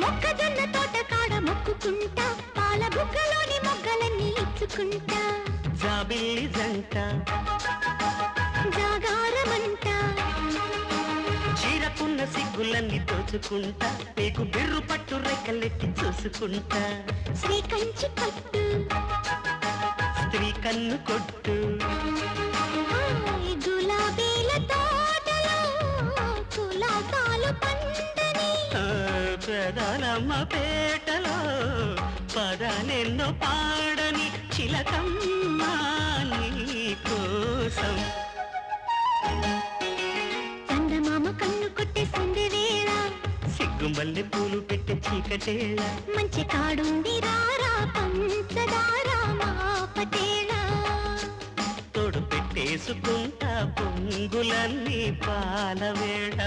మొక్కజొన్న తోట కాడ మొక్కుకుంటా పాల బుగ్గలోని మొగ్గలన్నీ ఇచ్చుకుంటా జాబిల్లి జంట జాగారమంట చీరకున్న సిగ్గులన్నీ దోచుకుంటా నీకు బిర్రు పట్టు రెక్కలెట్టి చూసుకుంటా శ్రీ కంచి పట్టు స్త్రీ కన్ను కొట్టు గులాబీల తోటలో కులాసాలు పండని పెదాలమ్మ పేటలో పదాలెన్నో పాడని చిలకమ్మ నీ కోసం చందమామ కన్ను కొట్టే సంధి వేళ సిగ్గుమల్లె పూలు పెట్టే చీకటేళ మంచి కాడుంది రారా పంచదారా మా పటేళ తోడు పెట్టేసుకుంటా పొంగులన్నీ పాలవేళ